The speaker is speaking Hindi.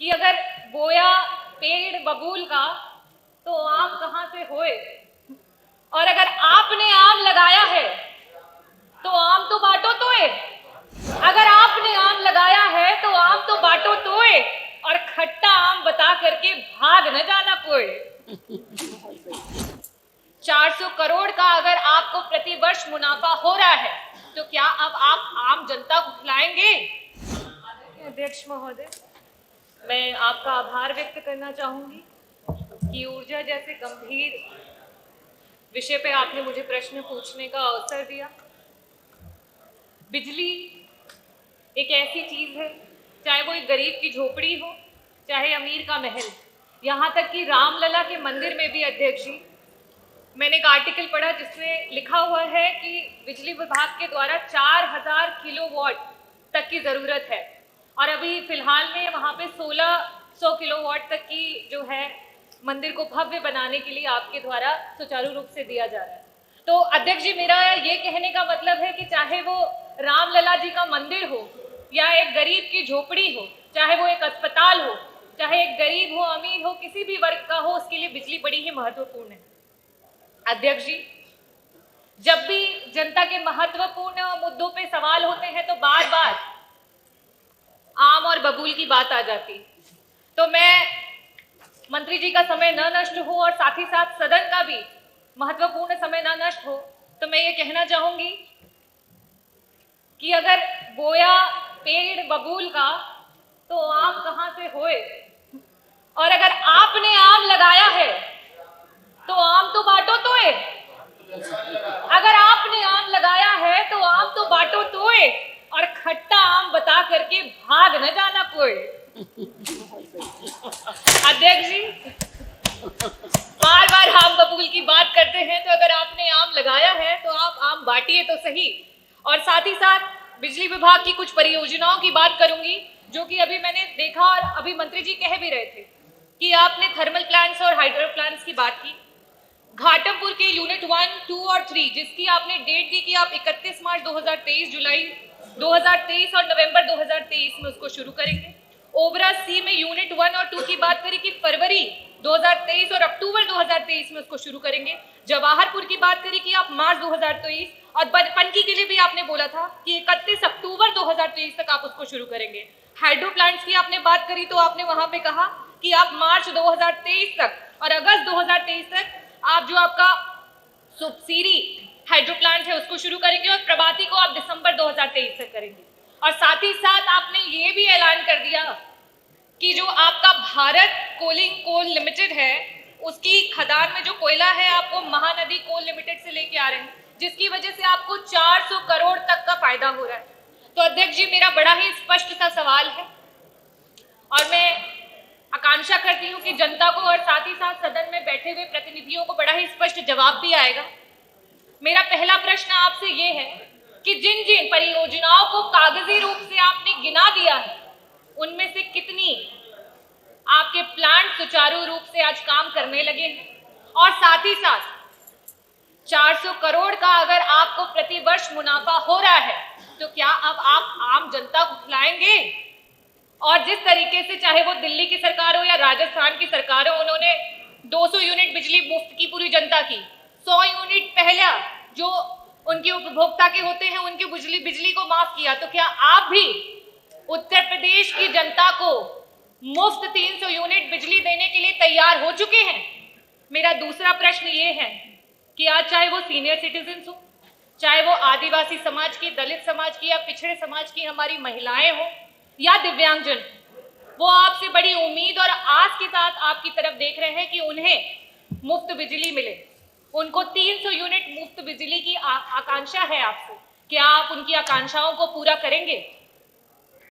कि अगर बोया पेड़ बबूल का तो आम कहाँ से होए, और अगर आपने आम लगाया है तो आम तो बांटो तोए। अगर आपने आम लगाया है तो आम तो बांटो तोए, और खट्टा आम बता करके भाग न जाना कोई। 400 करोड़ का अगर आपको प्रतिवर्ष मुनाफा हो रहा है तो क्या अब आप आम जनता को खिलाएंगे? अध्यक्ष महोदय, मैं आपका आभार व्यक्त करना चाहूंगी कि ऊर्जा जैसे गंभीर विषय पे आपने मुझे प्रश्न पूछने का अवसर दिया। बिजली एक ऐसी चीज है, चाहे वो एक गरीब की झोपड़ी हो, चाहे अमीर का महल, यहाँ तक कि रामलला के मंदिर में भी अध्यक्ष जी, मैंने एक आर्टिकल पढ़ा जिसमें लिखा हुआ है कि बिजली विभाग के द्वारा 4000 किलोवाट तक की जरूरत है, और अभी फिलहाल में वहाँ पे 1600 किलोवाट तक की जो है मंदिर को भव्य बनाने के लिए आपके द्वारा सुचारू रूप से दिया जा रहा है। तो अध्यक्ष जी, मेरा ये कहने का मतलब है कि चाहे वो रामलला जी का मंदिर हो या एक गरीब की झोपड़ी हो, चाहे वो एक अस्पताल हो, चाहे एक गरीब हो अमीर हो, किसी भी वर्ग का हो, उसके लिए बिजली बड़ी ही महत्वपूर्ण है। अध्यक्ष जी, जब भी जनता के महत्वपूर्ण मुद्दों पे सवाल होते हैं तो बार बार आम और बबूल की बात आ जाती। तो मैं मंत्री जी का समय न नष्ट हो और साथ ही साथ सदन का भी महत्वपूर्ण समय न नष्ट हो, तो मैं ये कहना चाहूंगी कि अगर बोया पेड़ बबूल का तो आम कहाँ से होए, और अगर आपने आम लगाया है तो आम तो बांटो तोए। अगर आपने आम लगाया है तो आम तो बांटो तोए, और खट्टा आम बता करके भाग न जाना कोई। अध्यक्ष जी, बार बार आम बबूल की बात करते हैं, तो अगर आपने आम लगाया है तो आप आम बांटिए तो सही। और साथ ही साथ बिजली विभाग की कुछ परियोजनाओं की बात करूंगी, जो कि अभी मैंने देखा और अभी मंत्री जी कह भी रहे थे कि आपने थर्मल प्लांट्स और हाइड्रो प्लांट्स की बात की। घाटमपुर के यूनिट 1, 2 और 3, जिसकी आपने डेट दी कि आप 31 मार्च 2023, जुलाई 2023 और नवंबर 2023 में उसको शुरू करेंगे। ओबरा सी में यूनिट 1 और 2 की बात करें कि फरवरी 2023 और अक्टूबर 2023 में उसको शुरू करेंगे। जवाहरपुर की बात करें कि आप मार्च 2023, और पनकी के लिए भी आपने बोला था कि 31 अक्टूबर 2023 तक आप उसको शुरू करेंगे। हाइड्रो प्लांट्स की आपने बात करी तो आपने वहां पे कहा कि आप मार्च 2023 तक और अगस्त 2023 तक आप जो आपका सुबसिरी हाइड्रो प्लांट है उसको शुरू करेंगे, और प्रभाती को आप दिसंबर 2023 तक करेंगे। और साथ ही साथ आपने ये भी ऐलान कर दिया कि जो आपका भारत कोलिंग कोल लिमिटेड है, उसकी खदान में जो कोयला है आपको महानदी कोल लिमिटेड से लेके आ रहे हैं, जिसकी वजह से आपको 400 करोड़ तक का फायदा हो रहा है। तो अध्यक्ष जी, मेरा बड़ा ही स्पष्ट सा सवाल है, और मैं आकांक्षा करती हूँ कि जनता को और साथ ही साथ सदन में बैठे हुए प्रतिनिधियों को बड़ा ही स्पष्ट जवाब भी आएगा। मेरा पहला प्रश्न आपसे ये है कि जिन जिन परियोजनाओं को कागजी रूप से आपने गिना दिया है, उनमें से कितनी आपके प्लांट सुचारू रूप से आज काम करने लगे हैं, और साथ ही साथ 400 करोड़ का अगर आपको प्रतिवर्ष मुनाफा हो रहा है तो क्या अब आप आम जनता को खिलाएंगे? और जिस तरीके से चाहे वो दिल्ली की सरकार हो या राजस्थान की सरकार हो, उन्होंने 200 यूनिट बिजली मुफ्त की पूरी जनता की, 100 यूनिट पहला जो उनके उपभोक्ता के होते हैं उनकी बिजली को माफ किया, तो क्या आप भी उत्तर प्रदेश की जनता को मुफ्त 300 यूनिट बिजली देने के लिए तैयार हो चुके हैं? मेरा दूसरा प्रश्न ये है कि आज चाहे वो सीनियर सिटीजन हो, चाहे वो आदिवासी समाज की, दलित समाज की या पिछड़े समाज की हमारी महिलाएं हो या दिव्यांगजन, वो आपसे बड़ी उम्मीद और आस के साथ आपकी तरफ देख रहे हैं कि उन्हें मुफ्त बिजली मिले। उनको 300 यूनिट मुफ्त बिजली की आकांक्षा है आपसे। क्या आप उनकी आकांक्षाओं को पूरा करेंगे?